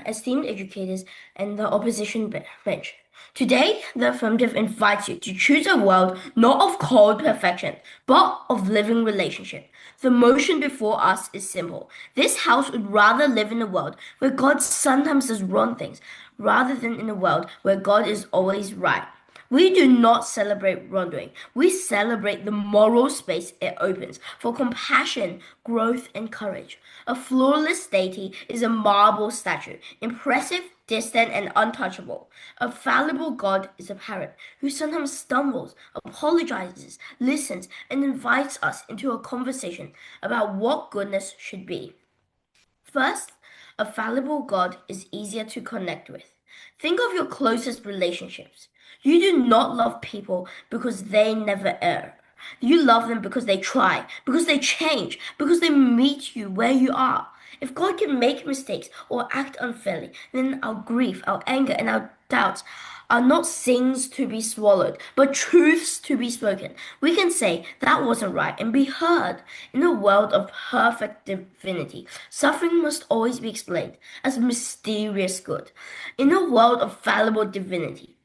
esteemed educators, and the opposition bench. Today, the affirmative invites you to choose a world not of cold perfection, but of living relationship. The motion before us is simple. This house would rather live in a world where God sometimes does wrong things, rather than in a world where God is always right. We do not celebrate wrongdoing. We celebrate the moral space it opens for compassion, growth, and courage. A flawless deity is a marble statue, impressive, distant, and untouchable. A fallible God is a parrot who sometimes stumbles, apologizes, listens, and invites us into a conversation about what goodness should be. First, a fallible God is easier to connect with. Think of your closest relationships. You do not love people because they never err. You love them because they try, because they change, because they meet you where you are. If God can make mistakes or act unfairly, then our grief, our anger, and our doubts are not things to be swallowed, but truths to be spoken. We can say that wasn't right and be heard. In a world of perfect divinity, suffering must always be explained as mysterious good. In a world of fallible divinity,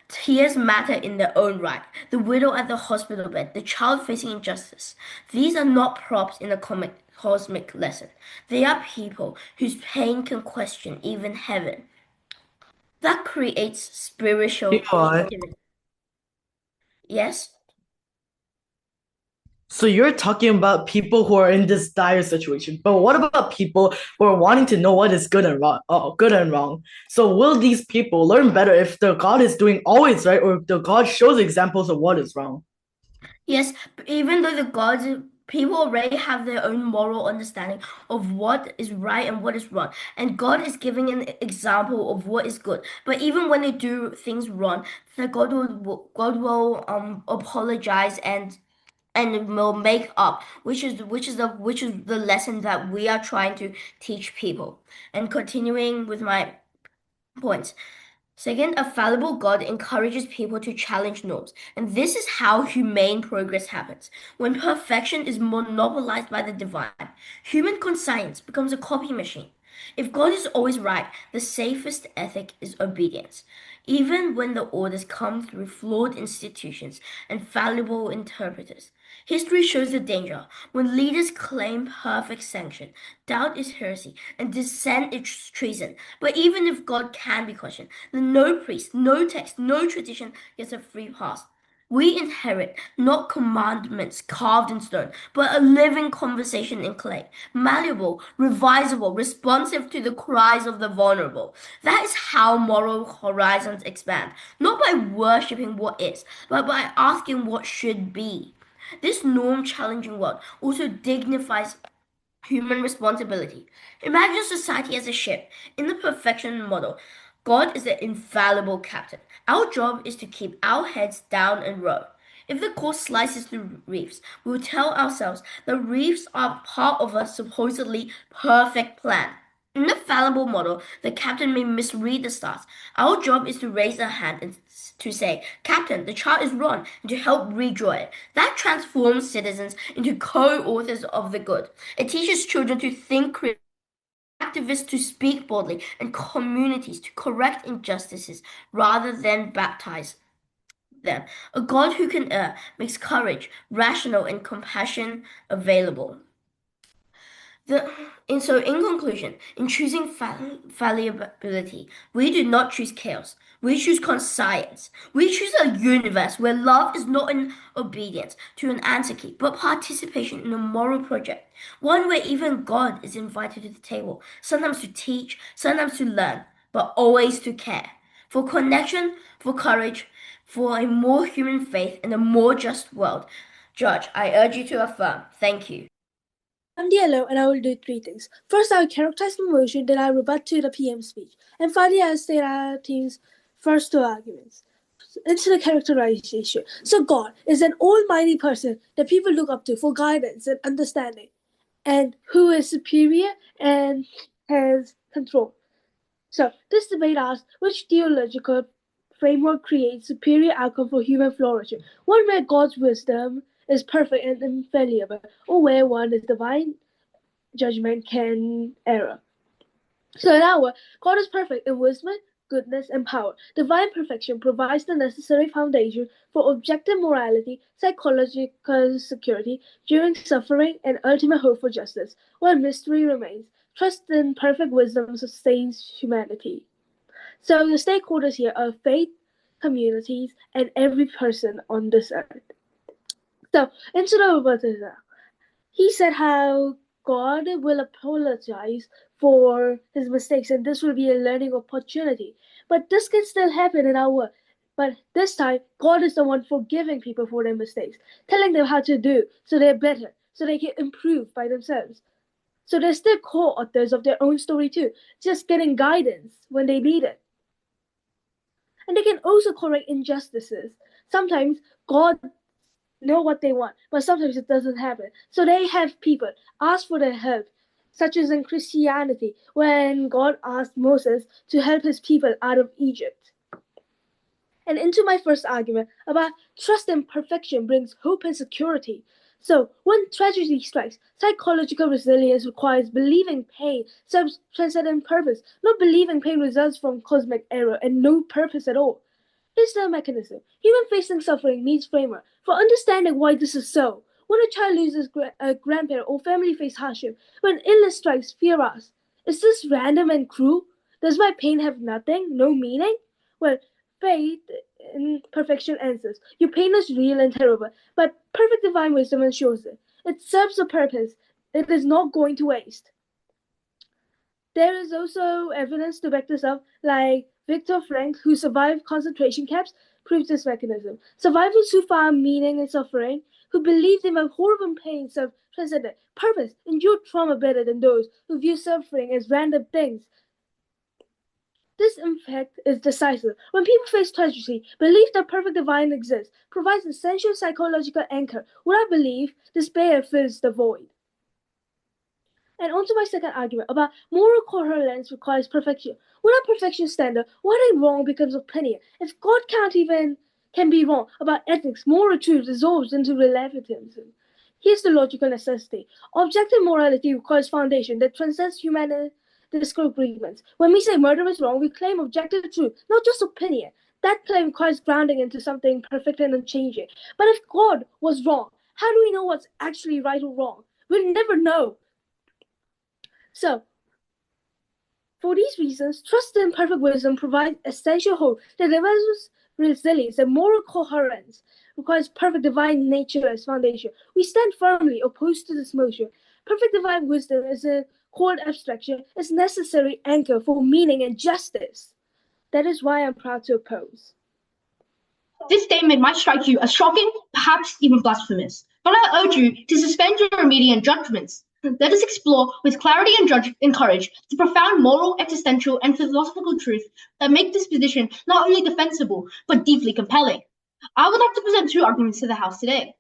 tears matter in their own right. The widow at the hospital bed, the child facing injustice. These are not props in a cosmic lesson. They are people whose pain can question even heaven. That creates You spiritual know what? intimacy. Yes? So you're talking about people who are in this dire situation, but what about people who are wanting to know what is good and wrong? Oh, good and wrong. So will these people learn better if the God is doing always right, or if the God shows examples of what is wrong? Yes, even though the gods, people already have their own moral understanding of what is right and what is wrong. And God is giving an example of what is good. But even when they do things wrong, the God will apologize and will make up, which is the lesson that we are trying to teach people. And continuing with my points. Second, a fallible God encourages people to challenge norms, and this is how humane progress happens. When perfection is monopolized by the divine, human conscience becomes a copy machine. If God is always right, the safest ethic is obedience, even when the orders come through flawed institutions and fallible interpreters. History shows the danger. When leaders claim perfect sanction, doubt is heresy, and dissent is treason. But even if God can be questioned, then no priest, no text, no tradition gets a free pass. We inherit not commandments carved in stone, but a living conversation in clay, malleable, revisable, responsive to the cries of the vulnerable. That is how moral horizons expand, not by worshipping what is, but by asking what should be. This norm challenging world also dignifies human responsibility. Imagine society as a ship. In the perfection model, God is the infallible captain. Our job is to keep our heads down and row. If the course slices through reefs, we will tell ourselves the reefs are part of a supposedly perfect plan. In the fallible model, the captain may misread the stars. Our job is to raise a hand and to say, Captain, the chart is wrong, and to help redraw it. That transforms citizens into co-authors of the good. It teaches children to think critically, activists to speak boldly, and communities to correct injustices rather than baptize them. A God who can err makes courage, rational, and compassion available. In conclusion, in choosing fallibility, we do not choose chaos. We choose conscience. We choose a universe where love is not an obedience to an answer key, but participation in a moral project. One where even God is invited to the table, sometimes to teach, sometimes to learn, but always to care. For connection, for courage, for a more human faith and a more just world. Judge, I urge you to affirm. Thank you. I'm DLO and I will do three things. First, I will characterize my motion, then I will rebut to the PM's speech. And finally, I will state our team's first two arguments. Into the characterization. So God is an almighty person that people look up to for guidance and understanding, and who is superior and has control. So this debate asks which theological framework creates superior outcome for human flourishing. One where God's wisdom is perfect and infallible, or where one is divine judgment can error. So in our word, God is perfect in wisdom, goodness, and power. Divine perfection provides the necessary foundation for objective morality, psychological security during suffering, and ultimate hope for justice. While mystery remains, trust in perfect wisdom sustains humanity. So the stakeholders here are faith, communities, and every person on this earth. So instead of he said how God will apologize for his mistakes and this will be a learning opportunity. But this can still happen in our world. But this time, God is the one forgiving people for their mistakes, telling them how to do so they're better, so they can improve by themselves. So they're still co-authors of their own story too, just getting guidance when they need it. And they can also correct injustices. Sometimes God know what they want, but sometimes it doesn't happen. So they have people ask for their help, such as in Christianity, when God asked Moses to help his people out of Egypt. And into my first argument about trust and perfection brings hope and security. So, when tragedy strikes, psychological resilience requires believing pain serves transcendent purpose. Not believing pain results from cosmic error and no purpose at all. Here's the mechanism. Human facing suffering needs framework for understanding why this is so. When a child loses a grandparent or family face hardship, when illness strikes, fear asks, is this random and cruel? Does my pain have nothing, no meaning? Well, faith in perfection answers. Your pain is real and terrible, but perfect divine wisdom ensures it. It serves a purpose. It is not going to waste. There is also evidence to back this up, like Viktor Frankl, who survived concentration camps, proves this mechanism. Survivors who found meaning in suffering, who believed in a horrible pain served transcendent purpose, endured trauma better than those who view suffering as random things. This, in fact, is decisive. When people face tragedy, belief that perfect divine exists provides an essential psychological anchor. Without belief, despair fills the void. And on to my second argument about moral coherence requires perfection. Without perfection standard, what ain't wrong becomes opinion. If God can be wrong about ethics, moral truth dissolves into relativism. Here's the logical necessity. Objective morality requires foundation that transcends human disagreements. When we say murder is wrong, we claim objective truth, not just opinion. That claim requires grounding into something perfect and unchanging. But if God was wrong, how do we know what's actually right or wrong? We'll never know. So, for these reasons, trust in perfect wisdom provides essential hope that develops resilience and moral coherence, requires perfect divine nature as foundation. We stand firmly opposed to this motion. Perfect divine wisdom is a cold abstraction, is necessary anchor for meaning and justice. That is why I'm proud to oppose. This statement might strike you as shocking, perhaps even blasphemous, but I urge you to suspend your immediate judgments. Let us explore with clarity and courage the profound moral, existential, and philosophical truth that make this position not only defensible, but deeply compelling. I would like to present two arguments to the House today: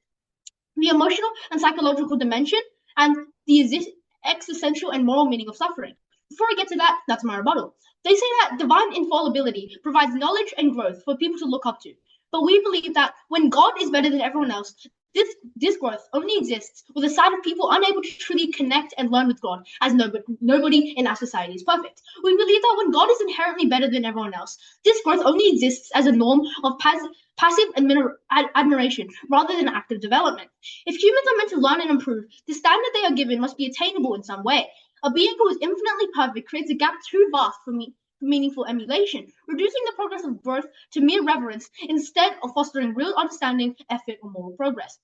the emotional and psychological dimension, and the existential and moral meaning of suffering. Before I get to that, that's my rebuttal. They say that divine infallibility provides knowledge and growth for people to look up to. But we believe that when God is better than everyone else, this growth only exists with a side of people unable to truly connect and learn with God, as nobody in our society is perfect. We believe that when God is inherently better than everyone else, this growth only exists as a norm of passive admiration rather than active development. If humans are meant to learn and improve, the standard they are given must be attainable in some way. A being who is infinitely perfect creates a gap too vast for meaningful emulation, reducing the progress of growth to mere reverence instead of fostering real understanding, effort, or moral progress.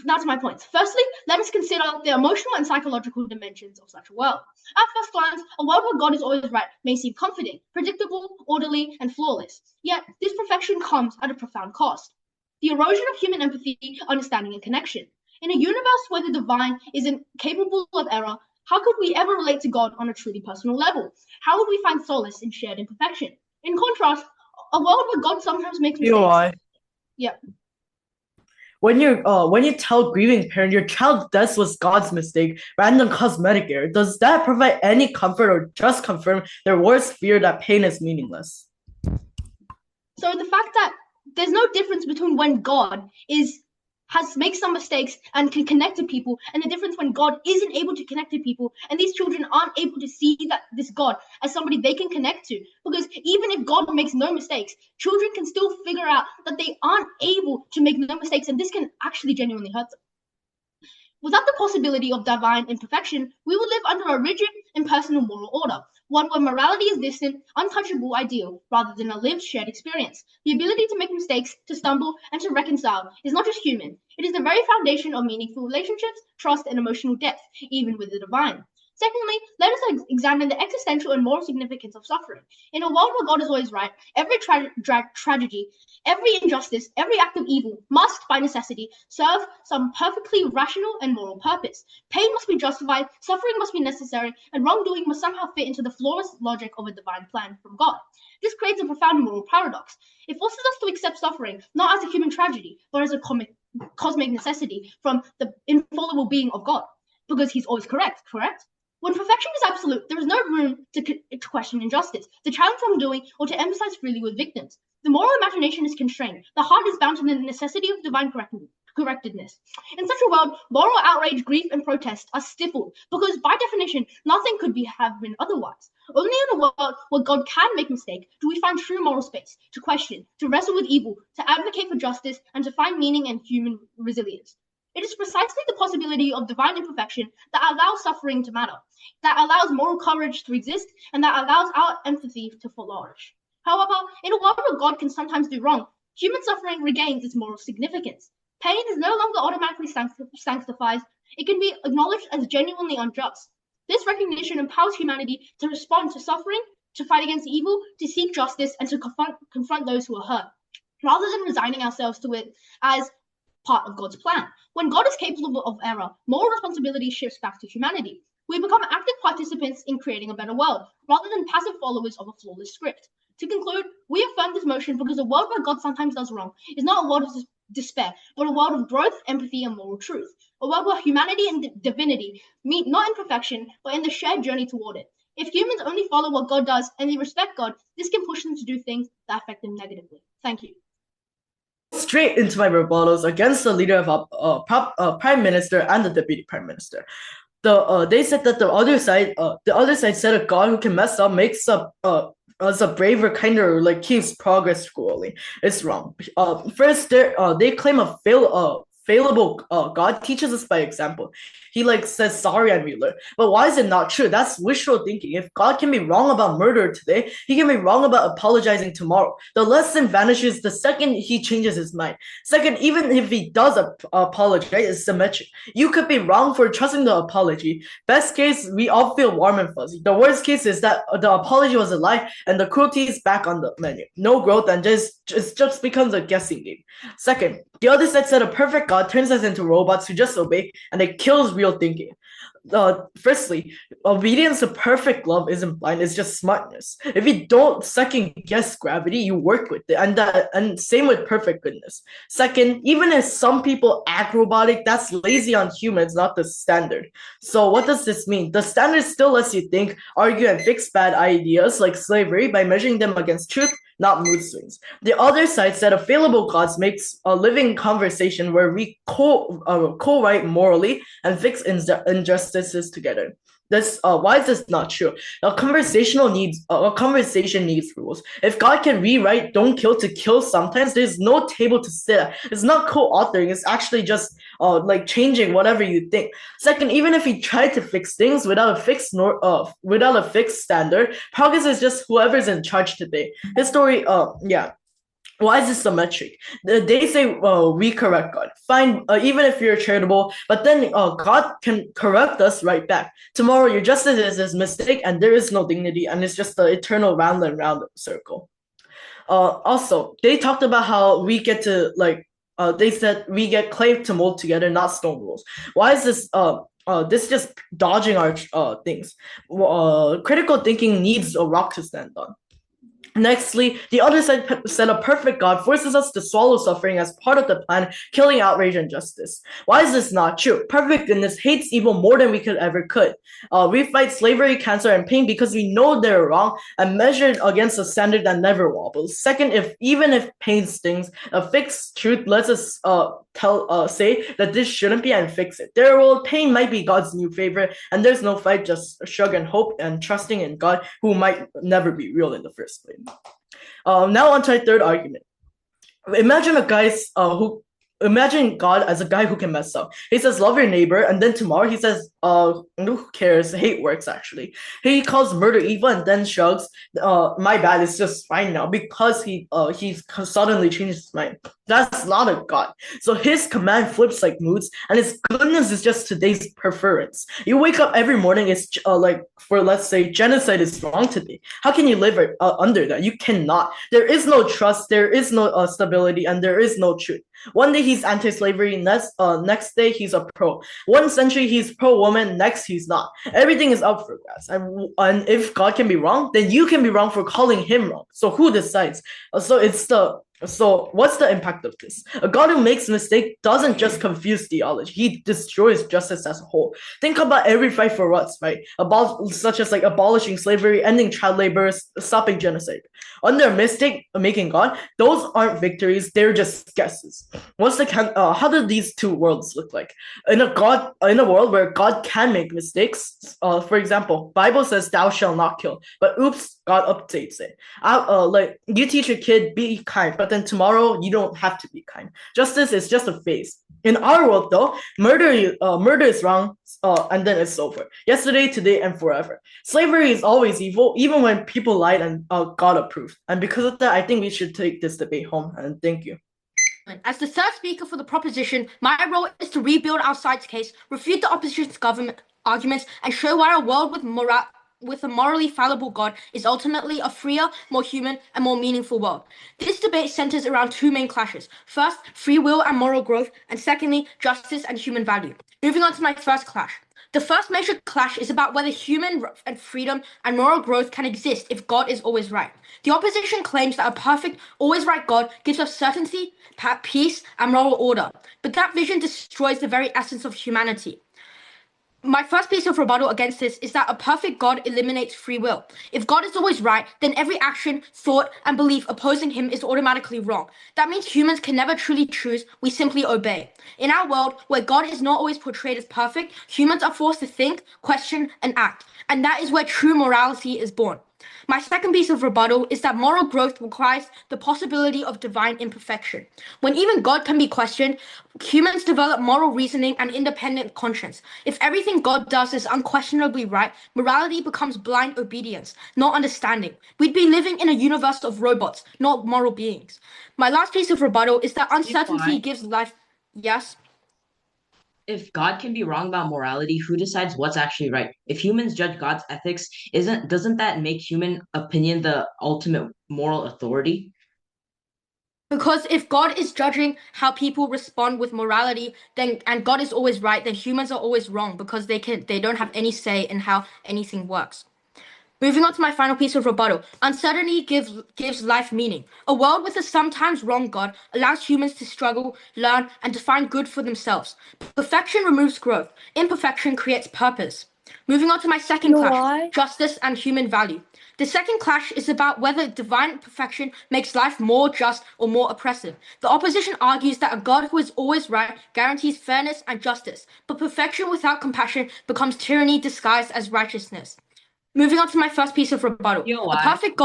That's my points. Firstly, let us consider the emotional and psychological dimensions of such a world. At first glance, a world where God is always right may seem comforting, predictable, orderly, and flawless. Yet, this perfection comes at a profound cost: the erosion of human empathy, understanding, and connection. In a universe where the divine is incapable of error, how could we ever relate to God on a truly personal level? How would we find solace in shared imperfection? In contrast, a world where God sometimes makes mistakes. POI. Yeah. When you tell grieving parent your child's death was God's mistake rather than cosmetic error, does that provide any comfort or just confirm their worst fear that pain is meaningless? So the fact that there's no difference between when God is makes some mistakes and can connect to people, and the difference when God isn't able to connect to people, and these children aren't able to see that this God as somebody they can connect to. Because even if God makes no mistakes, children can still figure out that they aren't able to make no mistakes, and this can actually genuinely hurt them. Without the possibility of divine imperfection, we will live under a rigid, impersonal moral order, one where morality is distant, untouchable ideal, rather than a lived, shared experience. The ability to make mistakes, to stumble, and to reconcile is not just human. It is the very foundation of meaningful relationships, trust, and emotional depth, even with the divine. Secondly, let us examine the existential and moral significance of suffering. In a world where God is always right, every tragedy, every injustice, every act of evil must, by necessity, serve some perfectly rational and moral purpose. Pain must be justified, suffering must be necessary, and wrongdoing must somehow fit into the flawless logic of a divine plan from God. This creates a profound moral paradox. It forces us to accept suffering not as a human tragedy, but as a cosmic necessity from the infallible being of God, because he's always correct? When perfection is absolute, there is no room to question injustice, to challenge wrongdoing, or to empathize freely with victims. The moral imagination is constrained. The heart is bound to the necessity of divine correctedness. In such a world, moral outrage, grief, and protest are stifled, because by definition, nothing could have been otherwise. Only in a world where God can make mistakes do we find true moral space to question, to wrestle with evil, to advocate for justice, and to find meaning and human resilience. It is precisely the possibility of divine imperfection that allows suffering to matter, that allows moral courage to exist, and that allows our empathy to flourish. However, in a world where God can sometimes do wrong, human suffering regains its moral significance. Pain is no longer automatically sanctified. It can be acknowledged as genuinely unjust. This recognition empowers humanity to respond to suffering, to fight against evil, to seek justice, and to confront those who are hurt, rather than resigning ourselves to it as part of God's plan. When God is capable of error, moral responsibility shifts back to humanity. We become active participants in creating a better world, rather than passive followers of a flawless script. To conclude, we affirm this motion because a world where God sometimes does wrong is not a world of despair, but a world of growth, empathy, and moral truth. A world where humanity and divinity meet not in perfection, but in the shared journey toward it. If humans only follow what God does and they respect God, this can push them to do things that affect them negatively. Thank you. Straight into my rebuttals against the leader of Prime Minister and the Deputy Prime Minister. They said that the other side said a God who can mess up makes up as a braver, kinder, like keeps progress scrolling. It's wrong. First, they claim a fallible God teaches us by example. He says sorry and we learn. But why is it not true? That's wishful thinking. If God can be wrong about murder today, he can be wrong about apologizing tomorrow. The lesson vanishes the second he changes his mind. Second, even if he does apologize, it's symmetric. You could be wrong for trusting the apology. Best case, we all feel warm and fuzzy. The worst case is that the apology was a lie and the cruelty is back on the menu. No growth and it just becomes a guessing game. Second, the other side said a perfect God turns us into robots who just obey and it kills real thinking. Firstly, obedience to perfect love isn't blind, it's just smartness. If you don't second guess gravity, you work with it, and same with perfect goodness. Second, even if some people act robotic, that's lazy on humans, not the standard. So what does this mean? The standard still lets you think, argue, and fix bad ideas like slavery by measuring them against truth, not mood swings. The other side said a fallible God makes a living conversation where we co-write morally and fix injustices together. Why is this not true? A conversation needs rules. If God can rewrite "don't kill" to kill sometimes, there's no table to sit at. It's not co-authoring. It's actually just changing whatever you think. Second, even if he tried to fix things without a fixed standard, progress is just whoever's in charge today. His story, Why is this symmetric? They say we correct God. Fine, even if you're charitable, but then God can correct us right back. Tomorrow, your justice is this mistake, and there is no dignity, and it's just the eternal round and round circle. Also, they talked about how we get to they said we get clay to mold together, not stone rules. Why is this? This is just dodging our things. Critical thinking needs a rock to stand on. Nextly, the other side said a perfect God forces us to swallow suffering as part of the plan, killing outrage and justice. Why is this not true? Perfect goodness hates evil more than we could. We fight slavery, cancer, and pain because we know they're wrong and measured against a standard that never wobbles. Second, even if pain stings, a fixed truth lets us say that this shouldn't be and fix it. Their world, pain might be God's new favorite, and there's no fight, just shrug and hope and trusting in God, who might never be real in the first place. Now on to my third argument. Imagine imagine God as a guy who can mess up. He says, love your neighbor, and then tomorrow he says, who cares? Hate works, actually. He calls murder evil and then shrugs, my bad, it's just fine now, because he's suddenly changed his mind. That's not a God. So his command flips like moods, and his goodness is just today's preference. You wake up every morning, it's for let's say genocide is wrong today. How can you live under that? You cannot. There is no trust, there is no stability, and there is no truth. One day he's anti-slavery, next day he's a pro. One century he's pro-woman, next he's not. Everything is up for grabs. And if God can be wrong, then you can be wrong for calling him wrong. So who decides? So what's the impact of this? A God who makes a mistake doesn't just confuse theology, he destroys justice as a whole. Think about every fight for what's right, such as like abolishing slavery, ending child labor, stopping genocide. Under a mistake-making God, those aren't victories, they're just guesses. How do these two worlds look like? In a world where God can make mistakes, for example, Bible says thou shalt not kill, but oops, God updates it. Like you teach a kid be kind, but then tomorrow you don't have to be kind. Justice is just a phase. In our world, though, murder is wrong, and then it's over. Yesterday, today, and forever. Slavery is always evil, even when people lied and God approved. And because of that, I think we should take this debate home. And thank you. As the third speaker for the proposition, my role is to rebuild our side's case, refute the opposition's government arguments, and show why a world with a morally fallible God is ultimately a freer, more human, and more meaningful world. This debate centers around two main clashes. First, free will and moral growth, and secondly, justice and human value. Moving on to my first clash. The first major clash is about whether human and freedom and moral growth can exist if God is always right. The opposition claims that a perfect, always right God gives us certainty, peace, and moral order, but that vision destroys the very essence of humanity. My first piece of rebuttal against this is that a perfect God eliminates free will. If God is always right, then every action, thought, and belief opposing him is automatically wrong. That means humans can never truly choose, we simply obey. In our world, where God is not always portrayed as perfect, humans are forced to think, question, and act. And that is where true morality is born. My second piece of rebuttal is that moral growth requires the possibility of divine imperfection. When even God can be questioned, humans develop moral reasoning and independent conscience. If everything God does is unquestionably right, morality becomes blind obedience, not understanding. We'd be living in a universe of robots, not moral beings. My last piece of rebuttal is that uncertainty gives life. Yes? If God can be wrong about morality, who decides what's actually right? If humans judge God's ethics, doesn't that make human opinion the ultimate moral authority? Because if God is judging how people respond with morality, and God is always right, then humans are always wrong because they don't have any say in how anything works. Moving on to my final piece of rebuttal. Uncertainty gives life meaning. A world with a sometimes wrong God allows humans to struggle, learn, and define good for themselves. Perfection removes growth. Imperfection creates purpose. Moving on to my second clash, justice and human value. The second clash is about whether divine perfection makes life more just or more oppressive. The opposition argues that a God who is always right guarantees fairness and justice, but perfection without compassion becomes tyranny disguised as righteousness. Moving on to my first piece of rebuttal. A perfect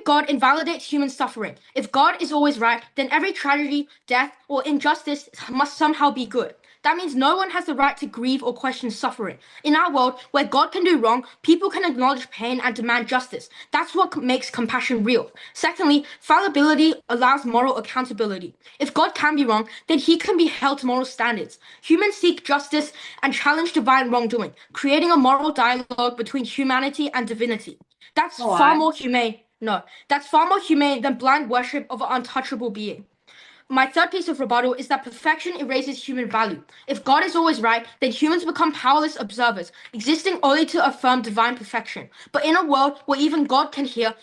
God invalidates human suffering. If God is always right, then every tragedy, death, or injustice must somehow be good. That means no one has the right to grieve or question suffering. In our world, where God can do wrong, people can acknowledge pain and demand justice. That's what makes compassion real. Secondly, fallibility allows moral accountability. If God can be wrong, then he can be held to moral standards. Humans seek justice and challenge divine wrongdoing, creating a moral dialogue between humanity and divinity. That's far more humane than blind worship of an untouchable being. My third piece of rebuttal is that perfection erases human value. If God is always right, then humans become powerless observers, existing only to affirm divine perfection. But in a world where even God can hear,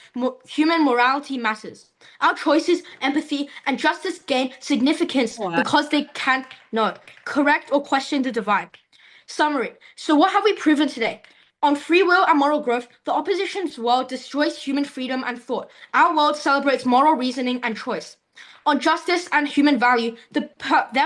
human morality matters. Our choices, empathy, and justice gain significance because they can't correct or question the divine. Summary. So what have we proven today? On free will and moral growth, the opposition's world destroys human freedom and thought. Our world celebrates moral reasoning and choice. On justice and human value, their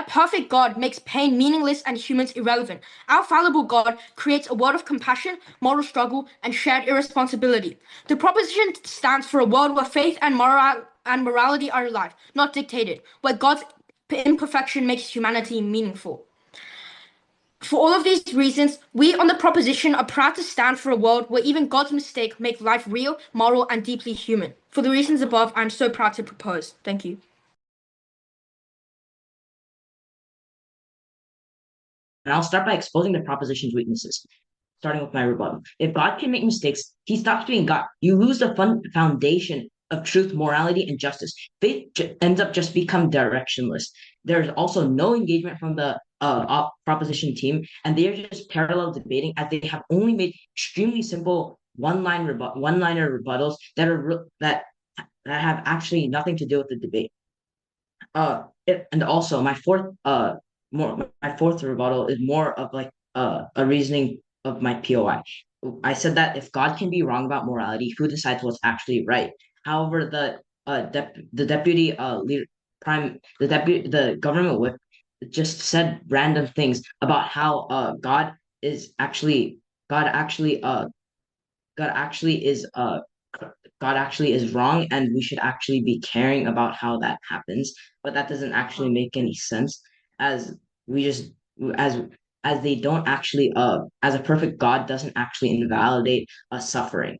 perfect God makes pain meaningless and humans irrelevant. Our fallible God creates a world of compassion, moral struggle, and shared irresponsibility. The proposition stands for a world where faith and morality are alive, not dictated, where God's imperfection makes humanity meaningful. For all of these reasons, we on the proposition are proud to stand for a world where even God's mistakes make life real, moral, and deeply human. For the reasons above, I'm so proud to propose. Thank you. And I'll start by exposing the proposition's weaknesses, starting with my rebuttal. If God can make mistakes, he stops being God. You lose the foundation of truth, morality, and justice. Faith ends up just become directionless. There's also no engagement from the proposition team, and they are just parallel debating as they have only made extremely simple one-liner rebuttals that have actually nothing to do with the debate. And also my fourth rebuttal is more of like a reasoning of my POI. I said that if God can be wrong about morality, who decides what's actually right? However, the deputy leader prime the government whip just said random things about how God actually God actually is God actually is wrong, and we should actually be caring about how that happens. But that doesn't actually make any sense, as we just as as they don't actually as a perfect God doesn't actually invalidate suffering.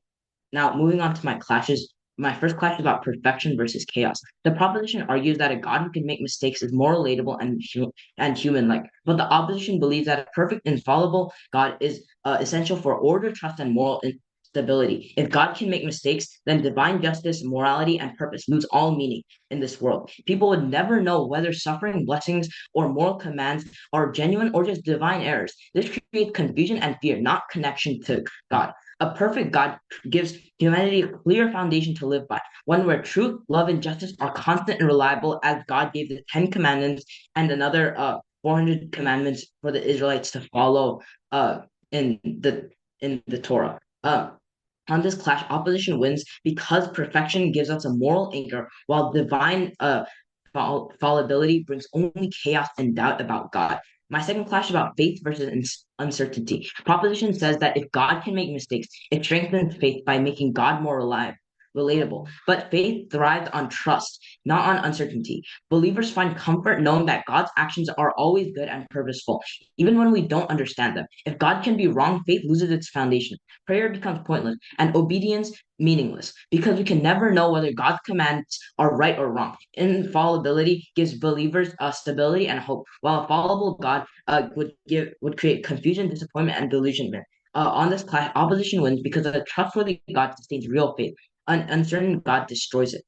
Now, moving on to my clashes. My first clash is about perfection versus chaos. The proposition argues that a God who can make mistakes is more relatable and human-like, but the opposition believes that a perfect, infallible God is essential for order, trust, and moral stability. If God can make mistakes, then divine justice, morality, and purpose lose all meaning in this world. People would never know whether suffering, blessings, or moral commands are genuine or just divine errors. This creates confusion and fear, not connection to God. A perfect God gives humanity a clear foundation to live by, one where truth, love, and justice are constant and reliable, as God gave the Ten Commandments and another 400 commandments for the Israelites to follow in the Torah. On this clash, opposition wins because perfection gives us a moral anchor, while divine fallibility brings only chaos and doubt about God. My second clash about faith versus uncertainty. Proposition says that if God can make mistakes, it strengthens faith by making God more relatable. But faith thrives on trust, not on uncertainty. Believers find comfort knowing that God's actions are always good and purposeful, even when we don't understand them. If God can be wrong, faith loses its foundation. Prayer becomes pointless, and obedience meaningless, because we can never know whether God's commands are right or wrong. Infallibility gives believers stability and hope, while a fallible God would create confusion, disappointment, and delusionment. On this clash, opposition wins because a trustworthy God sustains real faith. An uncertain God destroys it.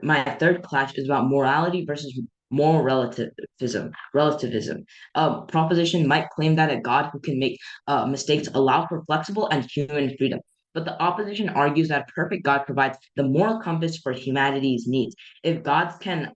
My third clash is about morality versus moral relativism. Proposition might claim that a God who can make mistakes allow for flexible and human freedom. But the opposition argues that a perfect God provides the moral compass for humanity's needs. If gods can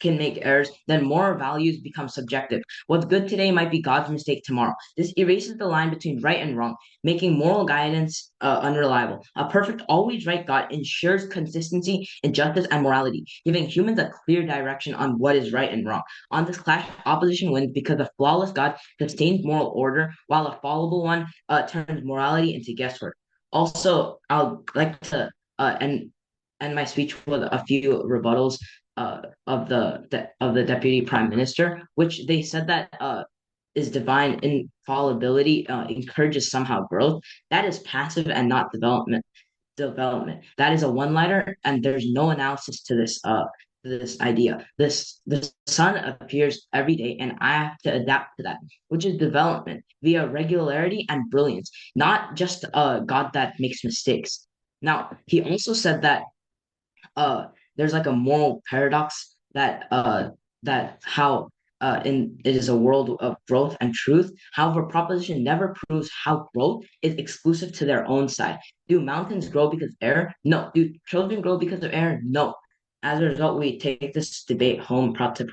make errors, then moral values become subjective. What's good today might be God's mistake tomorrow. This erases the line between right and wrong, making moral guidance unreliable. A perfect, always right God ensures consistency in justice and morality, giving humans a clear direction on what is right and wrong. On this clash, opposition wins because a flawless God sustains moral order, while a fallible one turns morality into guesswork. Also, I'd like to end my speech with a few rebuttals of the deputy prime minister, which they said that is divine infallibility encourages somehow growth. That is passive and not development. That is a one-liner, and there's no analysis to this idea. The sun appears every day, and I have to adapt to that, which is development via regularity and brilliance, not just a God that makes mistakes. Now, he also said that there's like a moral paradox that how in it is a world of growth and truth. However, proposition never proves how growth is exclusive to their own side. Do mountains grow because of air? No. Do children grow because of air? No. As a result, we take this debate home proud to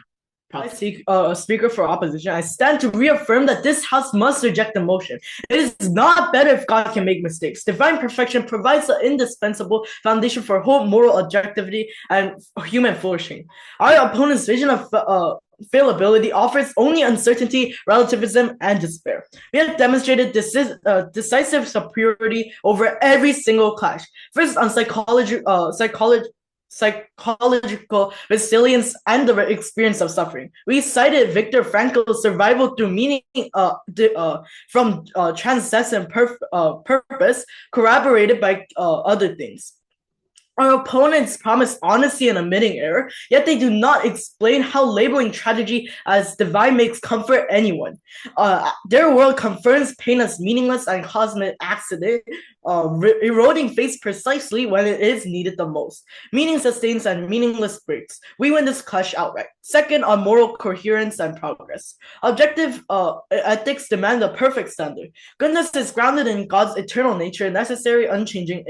I seek a speaker for opposition. I stand to reaffirm that this House must reject the motion. It is not better if God can make mistakes. Divine perfection provides the indispensable foundation for hope, moral objectivity, and human flourishing. Our opponent's vision of fallibility offers only uncertainty, relativism, and despair. We have demonstrated decisive superiority over every single clash. First, on psychological resilience and the experience of suffering. We cited Viktor Frankl's survival through meaning from transcendent purpose, corroborated by other things. Our opponents promise honesty in admitting error, yet they do not explain how labeling tragedy as divine makes comfort anyone. Their world confirms pain as meaningless and cosmic accident, eroding faith precisely when it is needed the most. Meaning sustains and meaningless breaks. We win this clash outright. Second, on moral coherence and progress. Objective ethics demand a perfect standard. Goodness is grounded in God's eternal nature, necessary, unchanging.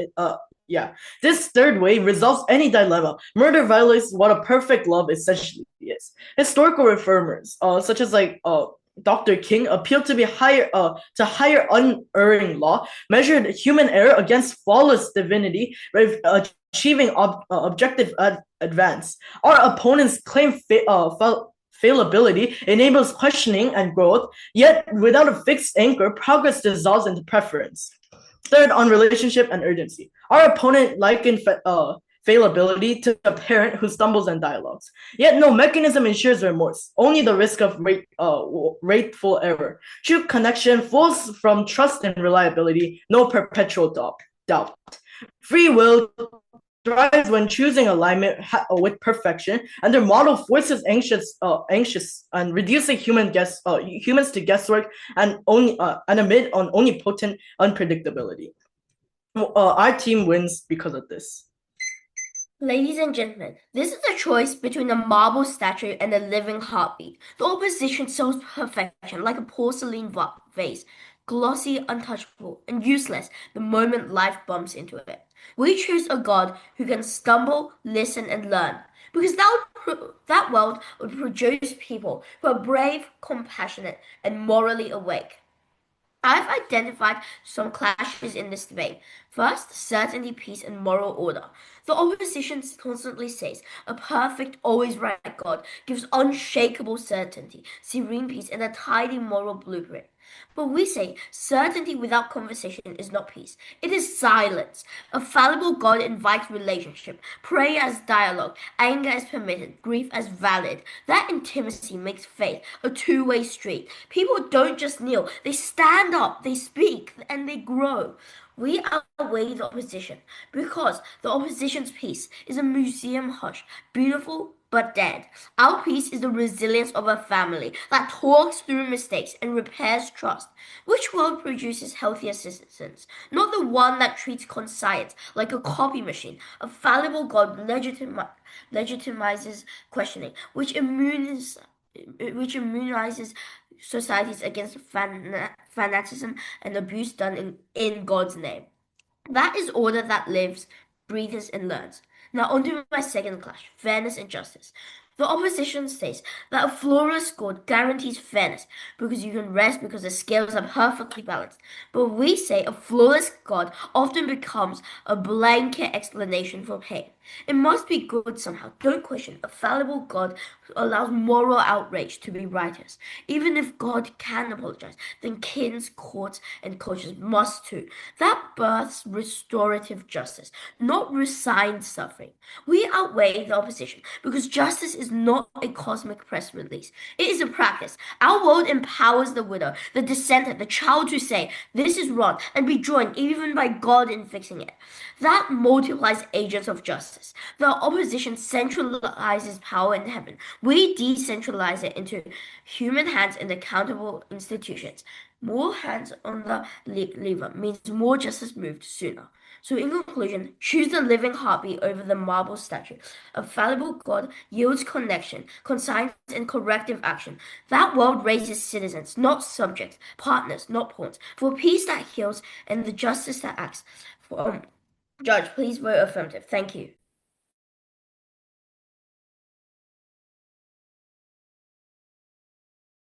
This third way resolves any dilemma. Murder violates what a perfect love essentially is. Historical reformers, such as Dr. King, appealed to higher unerring law, measured human error against flawless divinity, achieving objective advance. Our opponents claim fallibility enables questioning and growth, yet without a fixed anchor, progress dissolves into preference. Third, on relationship and urgency. Our opponent likened fallibility to a parent who stumbles in dialogues. Yet no mechanism ensures remorse, only the risk of rateful error. True connection flows from trust and reliability, no perpetual doubt. Free will thrives when choosing alignment with perfection, and their model forces anxious and reducing humans to guesswork and amid on omnipotent unpredictability. Our team wins because of this. Ladies and gentlemen, this is a choice between a marble statue and a living heartbeat. The opposition sells perfection like a porcelain vase, glossy, untouchable, and useless the moment life bumps into it. We choose a God who can stumble, listen, and learn, because that world would produce people who are brave, compassionate, and morally awake. I've identified some clashes in this debate. First, certainty, peace, and moral order. The opposition constantly says a perfect, always right God gives unshakable certainty, serene peace, and a tidy moral blueprint. But we say certainty without conversation is not peace. It is silence. A fallible God invites relationship, prayer as dialogue, anger as permitted, grief as valid. That intimacy makes faith a two-way street. People don't just kneel, they stand up, they speak, and they grow. We outweigh the opposition because the opposition's peace is a museum hush, beautiful but dead. Our peace is the resilience of a family that talks through mistakes and repairs trust. Which world produces healthier citizens? Not the one that treats conscience like a copy machine. A fallible God legitimizes questioning, which immunizes societies against fanaticism and abuse done in God's name. That is order that lives, breathes, and learns. Now on to my second clash, fairness and justice. The opposition states that a flawless score guarantees fairness because you can rest because the scales are perfectly balanced. But we say a flawless God often becomes a blanket explanation for pain. It must be good somehow. Don't question. A fallible God allows moral outrage to be righteous. Even if God can apologize, then kings, courts, and cultures must too. That births restorative justice, not resigned suffering. We outweigh the opposition because justice is not a cosmic press release. It is a practice. Our world empowers the widow, the dissenter, the child to say, this is wrong, and be joined even by God in fixing it. That multiplies agents of justice. The opposition centralizes power in heaven. We decentralize it into human hands and accountable institutions. More hands on the lever means more justice moved sooner. So in conclusion, choose the living heartbeat over the marble statue. A fallible God yields connection, conscience, and corrective action. That world raises citizens, not subjects, partners, not pawns, for peace that heals and the justice that acts. Judge, please vote affirmative. Thank you.